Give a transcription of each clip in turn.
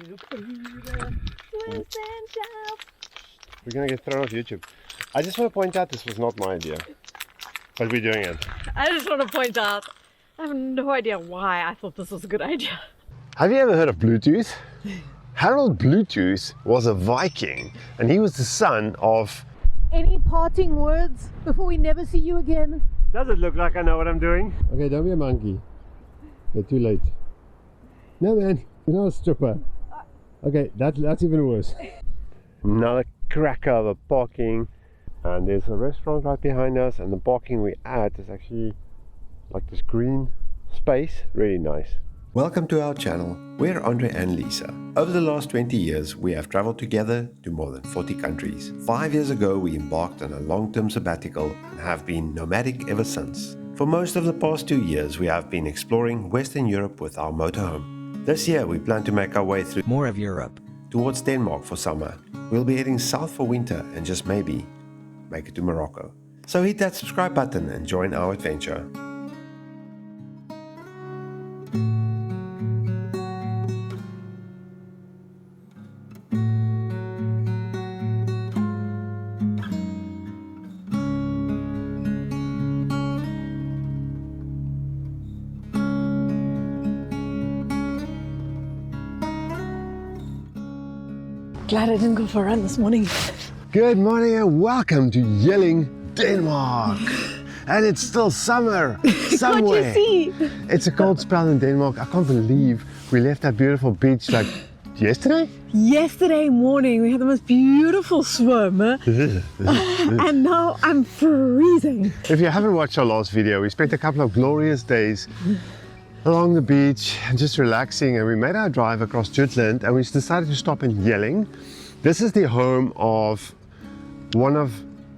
We're gonna get thrown off YouTube. I just want to point out this was not my idea, but we're doing it. I just want to point out, I have no idea why I thought this was a good idea. Have you ever heard of Bluetooth? Harold Bluetooth was a Viking, and he was the son of... Any parting words before we never see you again? Does it look like I know what I'm doing? Okay, don't be a monkey. You're too late. No man, you're not a stripper. Okay, that's even worse. Another cracker of a parking, and there's a restaurant right behind us, and the parking we're at is actually like this green space, really nice. Welcome to our channel. We're Andre and Lisa. Over the last 20 years, we have traveled together to more than 40 countries. 5 years ago, we embarked on a long-term sabbatical and have been nomadic ever since. For most of the past 2 years, we have been exploring Western Europe with our motorhome. This year, we plan to make our way through more of Europe towards Denmark for summer. We'll be heading south for winter and just maybe make it to Morocco. So hit that subscribe button and join our adventure. Glad I didn't go for a run this morning. Good morning and welcome to Yelling, Denmark. And it's still summer somewhere. What you see? It's a cold spell in Denmark. I can't believe we left that beautiful beach like yesterday. Yesterday morning we had the most beautiful swim and now I'm freezing. If you haven't watched our last video, we spent a couple of glorious days along the beach and just relaxing, and we made our drive across Jutland and we decided to stop in Jelling. This is the home of one of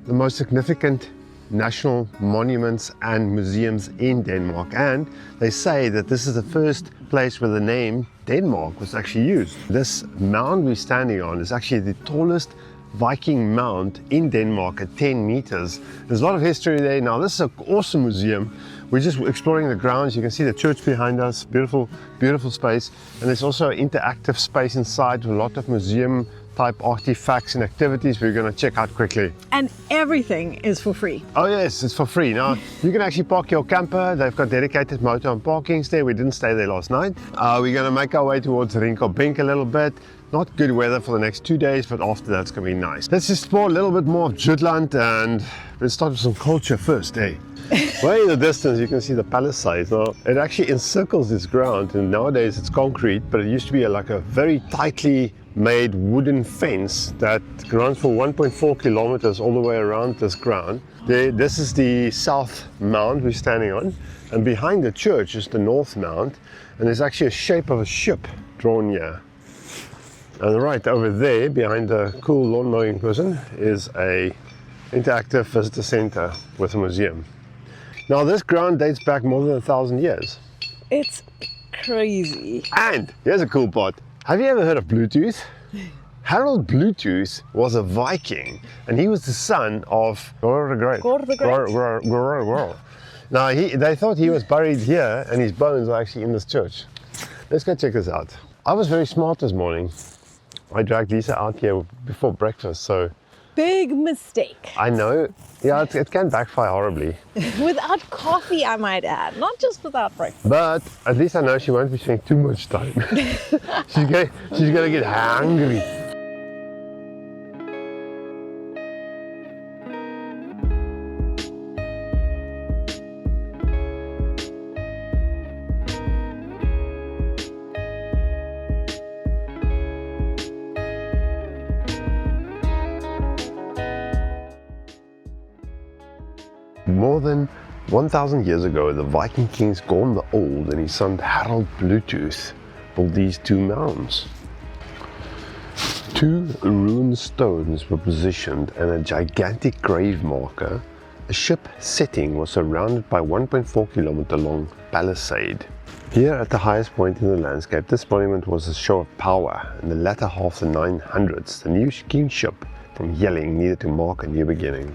the most significant national monuments and museums in Denmark, and they say that this is the first place where the name Denmark was actually used. This mound we're standing on is actually the tallest Viking mound in Denmark at 10 meters. There's a lot of history there. Now this is an awesome museum. We're just exploring the grounds. You can see the church behind us, beautiful, beautiful space. And there's also an interactive space inside with a lot of museum type artifacts and activities we're going to check out quickly. And everything is for free. Oh yes, it's for free. Now you can actually park your camper. They've got dedicated motor and parkings there. We didn't stay there last night. We're going to make our way towards Rinkelbink a little bit. Not good weather for the next 2 days, but after that it's going to be nice. Let's just explore a little bit more of Jutland, and let's start with some culture first, eh? Way in the distance you can see the palisades. Now it actually encircles this ground, and nowadays it's concrete, but it used to be like a very tightly made wooden fence that runs for 1.4 kilometers all the way around this ground. This is the south mound we're standing on, and behind the church is the north mound, and there's actually a shape of a ship drawn here. And right over there, behind the cool lawn mowing person, is a interactive visitor center with a museum. Now this ground dates back more than 1,000 years. It's crazy. And here's a cool part. Have you ever heard of Bluetooth? Harold Bluetooth was a Viking, and he was the son of Gore the Great. Now they thought he was buried here, and his bones are actually in this church. Let's go check this out. I was very smart this morning. I dragged Lisa out here before breakfast, so... Big mistake. I know. Yeah, it can backfire horribly. Without coffee, I might add, not just without breakfast. But at least I know she won't be spending too much time. she's gonna get hungry. More than 1,000 years ago, the Viking kings Gorm the Old and his son Harold Bluetooth built these two mounds. Two ruined stones were positioned, and a gigantic grave marker. A ship setting was surrounded by 1.4 kilometer long palisade. Here at the highest point in the landscape, this monument was a show of power. In the latter half of the 900s, the new kingship from Jelling needed to mark a new beginning.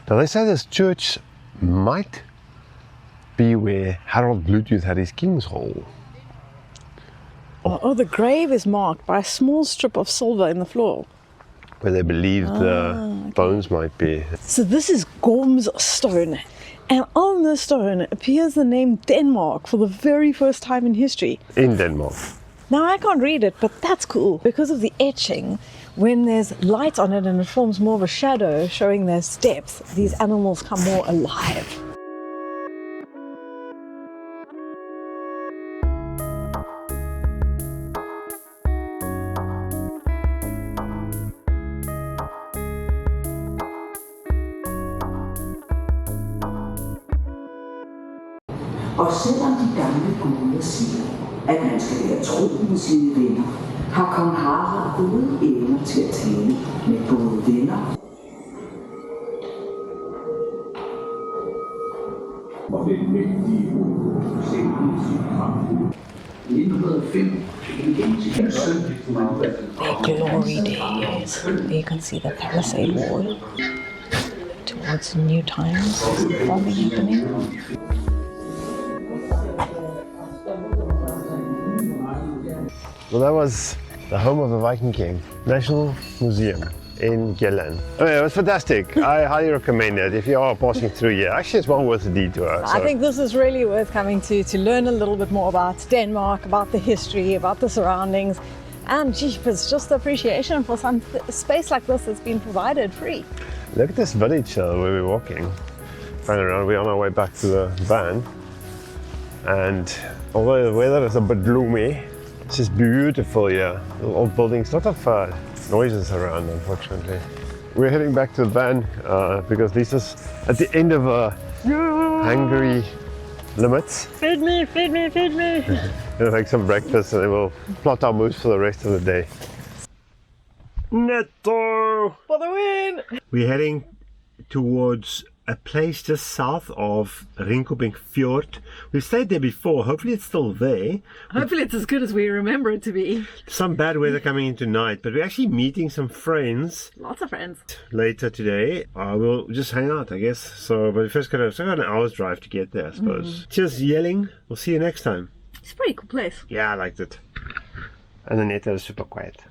Now they say this church might be where Harold Bluetooth had his king's hall. Oh, the grave is marked by a small strip of silver in the floor. Where they believe the bones might be. So this is Gorm's stone. And on the stone appears the name Denmark for the very first time in history. In Denmark. Now I can't read it, but that's cool. Because of the etching, when there's light on it and it forms more of a shadow showing their steps, these animals come more alive. Og selvom de gamle guder siger, at man skal være tro med sine venner, har kong Harald gode evner til at tale med både venner og den mægtige ulv selv i sin kamp. I 1905 Glory days. You can see the palisade wall towards new times forming happening. Well, that was the home of the Viking King, National Museum in Gjelland. Oh, yeah, it was fantastic. I highly recommend it if you are passing through here. Actually, it's well worth the detour. I think this is really worth coming to learn a little bit more about Denmark, about the history, about the surroundings, and it's just the appreciation for some space like this that's been provided free. Look at this village where we're walking. Running around, we're on our way back to the van. And although the weather is a bit gloomy, it's just beautiful here. Little old buildings, lot of noises around, unfortunately. We're heading back to the van because Lisa's at the end of a hungry limits. Feed me, feed me, feed me. We'll make some breakfast and then we'll plot our moves for the rest of the day. Netto! For the win! We're heading towards a place just south of Rinkelbink Fjord. We've stayed there before. Hopefully it's still there. Hopefully it's as good as we remember it to be. Some bad weather coming in tonight, but we're actually meeting some friends. Lots of friends. Later today. We'll just hang out, I guess. So, but we first got an hour's drive to get there, I suppose. Cheers, yelling. We'll see you next time. It's a pretty cool place. Yeah, I liked it. And the netto is super quiet.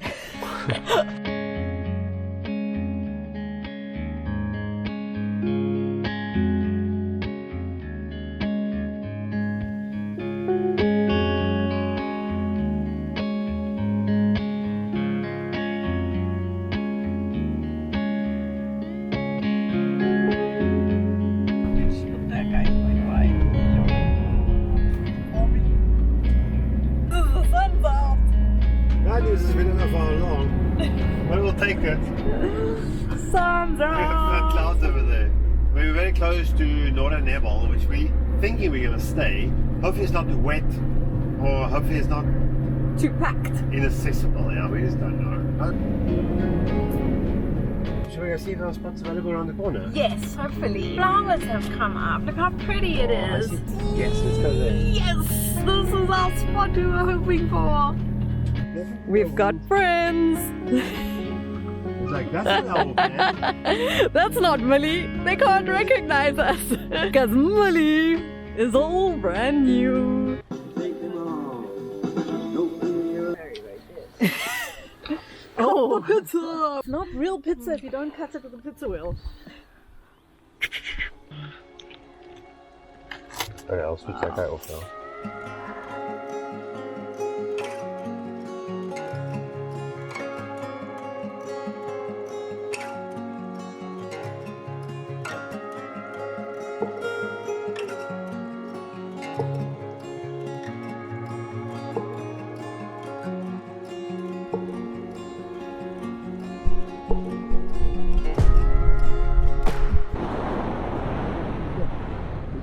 Sun's out! Clouds over there. We were very close to Northern Nebel, which we thinking we're going to stay. Hopefully it's not too wet, or hopefully it's not Too packed. inaccessible. Yeah, we just don't know. Should we go see if there are spots available around the corner? Yes, hopefully. Flowers have come up. Look how pretty it is. Yes, let's go there. Yes, this is our spot we were hoping for. We've got friends. It's like, that's not our man. That's not Millie. They can't recognize us because Millie is all brand new. Oh, pizza! It's not real pizza if you don't cut it with a pizza wheel. Okay, I'll switch that guy off now.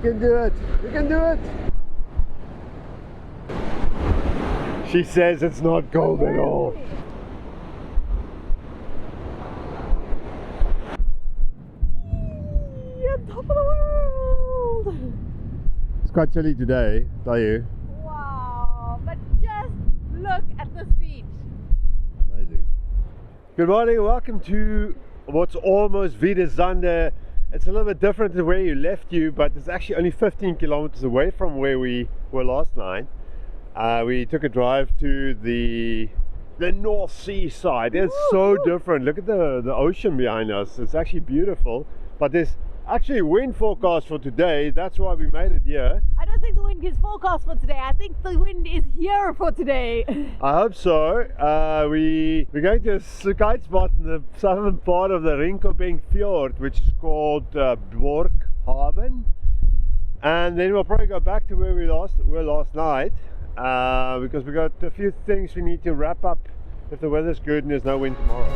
You can do it! You can do it! She says it's not cold at all. You're on top of the world! It's quite chilly today, tell you. Wow, but just look at this beach. Amazing. Good morning, welcome to what's almost Wiedezande. It's a little bit different to where you left you, but it's actually only 15 kilometers away from where we were last night. We took a drive to the North Sea side. It's so different. Look at the ocean behind us. It's actually beautiful, but there's actually wind forecast for today. That's why we made it here. I don't think the wind is forecast for today. I think the wind is here for today. I hope so. We're going to a kite spot in the southern part of the Rinkelbink Fjord, which is called Borkhaven. And then we'll probably go back to where we were last night, because we got a few things we need to wrap up if the weather's good and there's no wind tomorrow.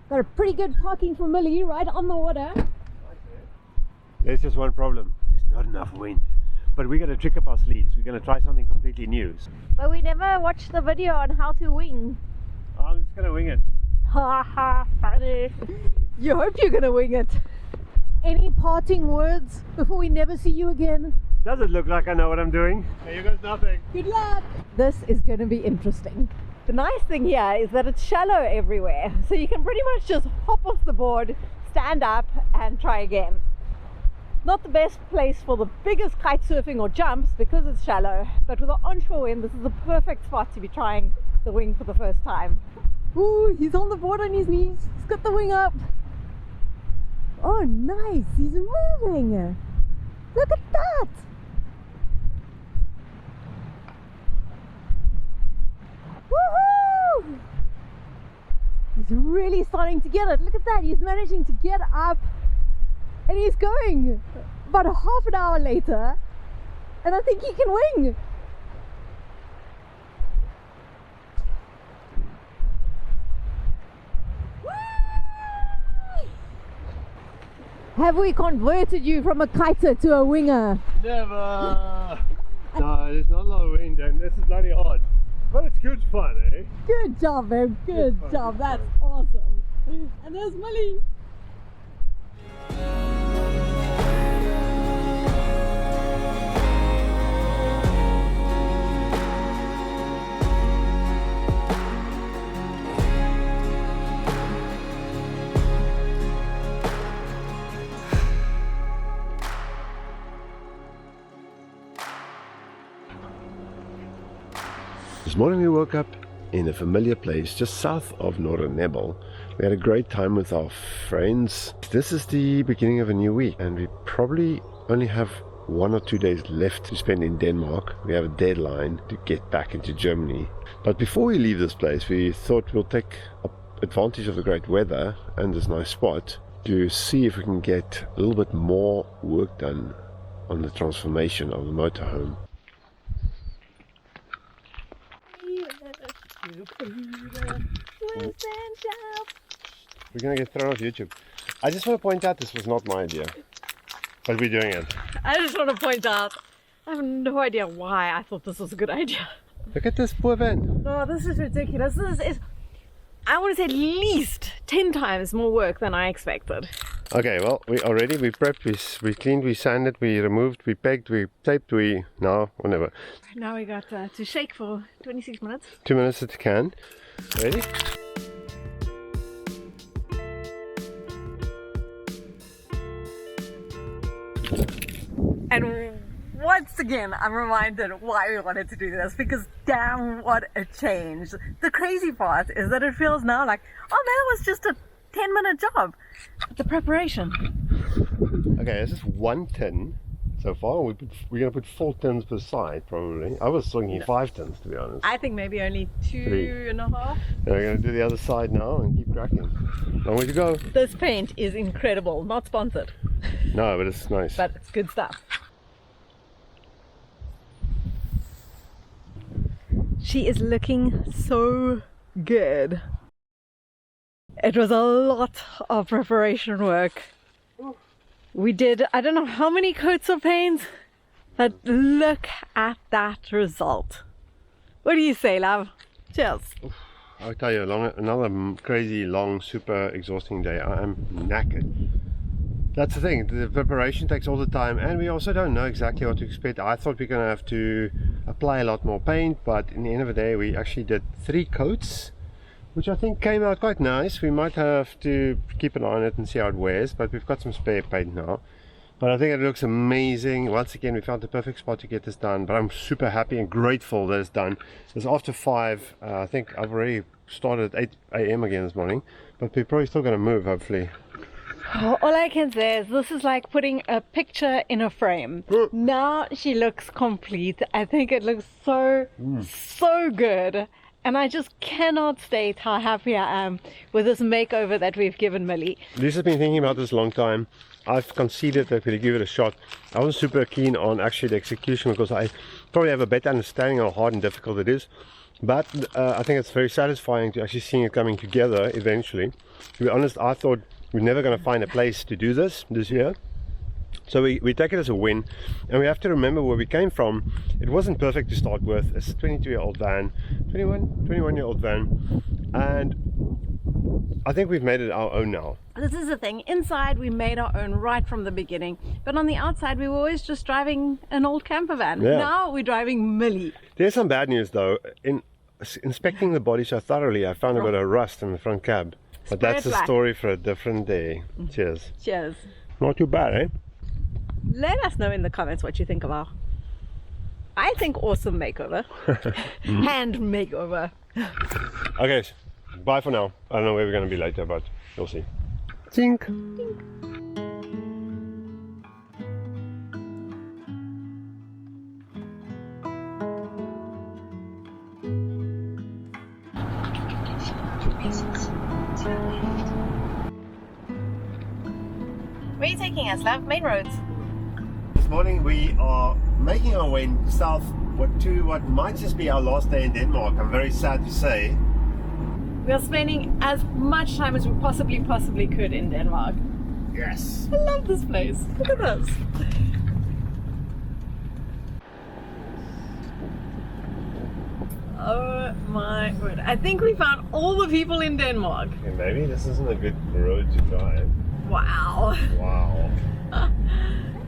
Got a pretty good parking for Millie right on the water. There's just one problem. There's not enough wind. But we got a trick up our sleeves. We're going to try something completely new. But we never watched the video on how to wing. I'm just going to wing it. Ha ha, funny. You hope you're going to wing it. Any parting words before we never see you again? Does it look like I know what I'm doing? Here goes nothing. Good luck. This is going to be interesting. The nice thing here is that it's shallow everywhere. So you can pretty much just hop off the board, stand up and try again. Not the best place for the biggest kite surfing or jumps because it's shallow, but with the onshore wind, this is the perfect spot to be trying the wing for the first time. Ooh, he's on the board on his knees. He's got the wing up. Oh, nice. He's moving. Look at that. Woohoo! He's really starting to get it. Look at that. He's managing to get up. And he's going about a half an hour later, and I think he can wing. Whee! Have we converted you from a kiter to a winger? Never! No, there's not a lot of wind and this is bloody hard. But it's good fun, eh? Good job, man. Good job. That's awesome. And there's Millie. This morning we woke up in a familiar place just south of Northern Nebel. We had a great time with our friends. This is the beginning of a new week and we probably only have 1 or 2 days left to spend in Denmark. We have a deadline to get back into Germany. But before we leave this place, we thought we'll take advantage of the great weather and this nice spot to see if we can get a little bit more work done on the transformation of the motorhome. We're gonna get thrown off YouTube. I just want to point out this was not my idea, but we're doing it. I just want to point out, I have no idea why I thought this was a good idea. Look at this poor van. No, this is ridiculous. This is, I want to say, at least 10 times more work than I expected. Okay, well, we prepped, we cleaned, we sanded, we removed, we pegged, we taped, whatever. Now we got to shake for 26 minutes. 2 minutes at the can. Ready? And once again, I'm reminded why we wanted to do this, because damn, what a change. The crazy part is that it feels now like, oh, that was just a 10-minute job. The preparation. Okay, this is 1 tin so far. We're going to put 4 tins per side, probably. I was thinking 5 tins, to be honest. I think maybe only 2.5. And we're going to do the other side now and keep cracking. Long way to go. This paint is incredible. Not sponsored. No, but it's nice. But it's good stuff. She is looking so good. It was a lot of preparation work. We did, I don't know how many coats of paint, but look at that result. What do you say, love? Cheers. I'll tell you, another crazy, long, super exhausting day. I am knackered. That's the thing, the preparation takes all the time, and we also don't know exactly what to expect. I thought we're going to have to apply a lot more paint, but in the end of the day we actually did 3 coats, which I think came out quite nice. We might have to keep an eye on it and see how it wears, but we've got some spare paint now. But I think it looks amazing. Once again, we found the perfect spot to get this done, but I'm super happy and grateful that it's done. It's after 5, I think I've already started at 8 AM again this morning, but we're probably still going to move, hopefully. All I can say is this is like putting a picture in a frame. Now she looks complete. I think it looks so good. And I just cannot state how happy I am with this makeover that we've given Millie. Lisa's been thinking about this a long time. I've conceded that we'll give it a shot. I wasn't super keen on actually the execution because I probably have a better understanding of how hard and difficult it is. But I think it's very satisfying to actually seeing it coming together eventually. To be honest, I thought we're never going to find a place to do this year. So we take it as a win, and we have to remember where we came from. It wasn't perfect to start with. It's a 22-year-old van, 21-year-old van, and I think we've made it our own now. This is the thing. Inside we made our own right from the beginning, but on the outside we were always just driving an old camper van. Yeah. Now we're driving Millie. There's some bad news though. In inspecting the body so thoroughly, I found a bit of rust in the front cab. But that's a story for a different day. Cheers. Cheers. Not too bad, eh? Let us know in the comments what you think of our, I think, awesome makeover. Hand makeover. Okay, bye for now. I don't know where we're going to be later, but you'll see. Tink. Where are you taking us, love? Main roads. This morning we are making our way south to what might just be our last day in Denmark. I'm very sad to say. We are spending as much time as we possibly could in Denmark. Yes. I love this place. Look at this. Oh my word. I think we found all the people in Denmark. Okay, maybe this isn't a good road to drive. Wow. Wow.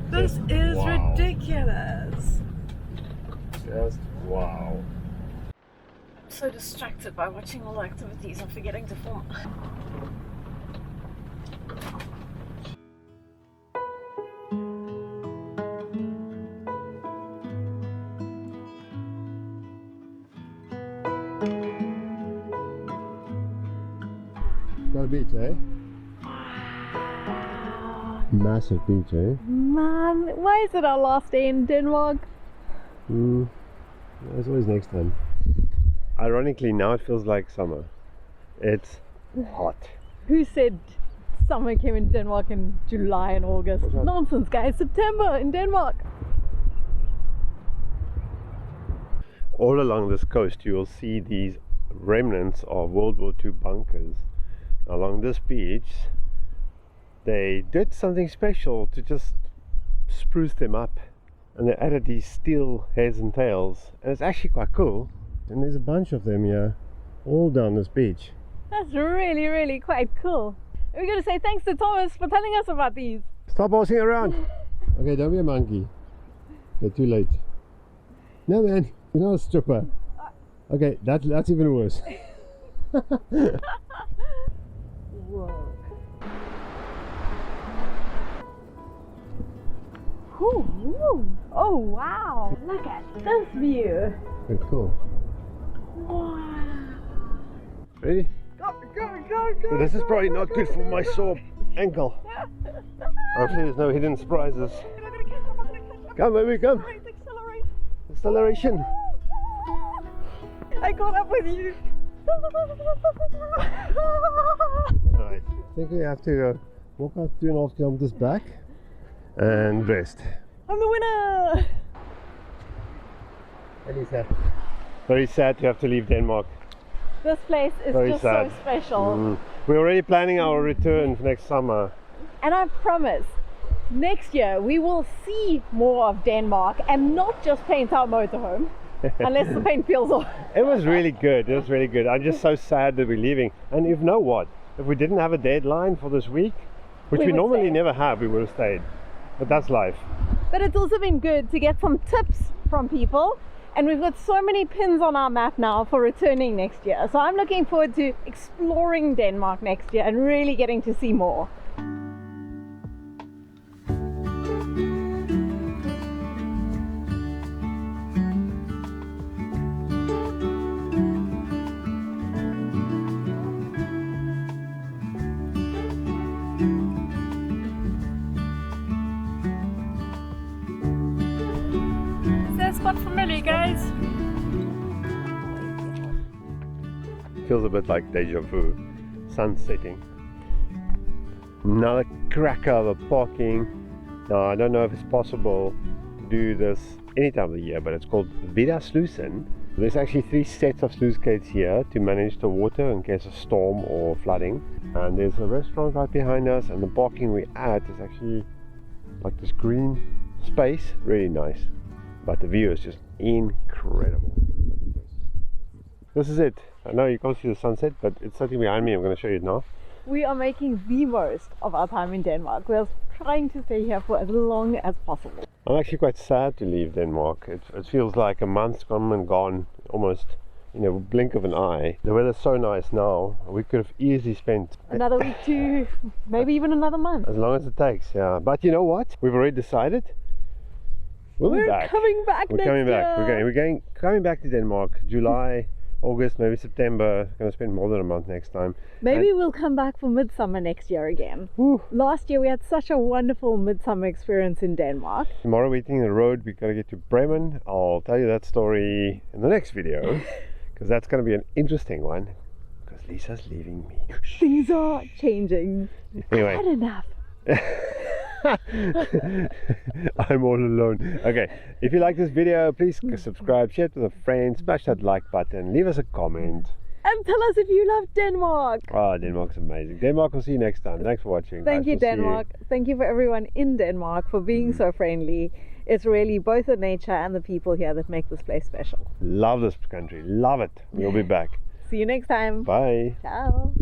This is wow. Ridiculous. Just wow. I'm so distracted by watching all the activities and forgetting to film. Got a beach, eh? Massive beach, eh? Man, why is it our last day in Denmark? There's always next time. Ironically, now it feels like summer. It's hot. Who said summer came in Denmark in July and August? Nonsense, guys. September in Denmark. All along this coast you will see these remnants of World War II bunkers. Along this beach they did something special to just spruce them up, and they added these steel heads and tails, and it's actually quite cool. And there's a bunch of them here all down this beach. That's really quite cool. We're going to say thanks to Thomas for telling us about these. Stop horsing around. Okay, don't be a monkey. You're too late. No man, you're not a stripper. Okay, that's even worse. Whoa. Ooh. Oh wow, look at this view. Very cool. Wow. Ready? Go. This is probably not good for my sore ankle. Hopefully there's no hidden surprises. Come baby, come. Accelerate. Acceleration. I caught up with you. Alright, I think we have to walk out 2.5 kilometers back and rest. I'm the winner! Very sad to have to leave Denmark. This place is Very just sad. so special. We're already planning our return for next summer. And I promise, next year we will see more of Denmark and not just paint our motorhome. Unless the paint peels off. It was really good. It was really good. I'm just so sad that we're leaving. And you know what? If we didn't have a deadline for this week, which we we would normally say. never have. We would have stayed, but that's life. But it's also been good to get some tips from people, and we've got so many pins on our map now for returning next year. So I'm looking forward to exploring Denmark next year and really getting to see more. Spot familiar, guys. Feels a bit like deja vu. Sun setting. Another cracker of a parking. Now I don't know if it's possible to do this any time of the year, but it's called Vida Slusen. There's actually 3 sets of sluice gates here to manage the water in case of storm or flooding. And there's a restaurant right behind us, and the parking we're at is actually like this green space, really nice. But the view is just incredible. This is it. I know you can't see the sunset, but it's sitting behind me. I'm going to show you it now. We are making the most of our time in Denmark. We're trying to stay here for as long as possible. I'm actually quite sad to leave Denmark. It feels like a month's come and gone, almost in a blink of an eye. The weather's so nice now. We could have easily spent Another week, 2, maybe even another month. as long as it takes. Yeah, but you know what? We've already decided. We'll be We're back. coming back We're next coming back. year. We're coming back to Denmark. July, August, maybe September. Going to spend more than a month next time. Maybe we'll come back for midsummer next year again. Whew. Last year we had such a wonderful midsummer experience in Denmark. Tomorrow we're taking the road. We're going to get to Bremen. I'll tell you that story in the next video because that's going to be an interesting one. Because Lisa's leaving me. Things are changing. Anyway. Had enough. I'm all alone. Okay, if you like this video, please subscribe, share it with a friend, smash that like button, leave us a comment. And tell us if you love Denmark. Oh, Denmark's amazing. Denmark, we'll see you next time. Thanks for watching. Thank guys. you, We'll see Denmark. Thank you for everyone in Denmark for being so friendly. It's really both the nature and the people here that make this place special. Love this country. Love it. We'll be back. See you next time. Bye. Ciao.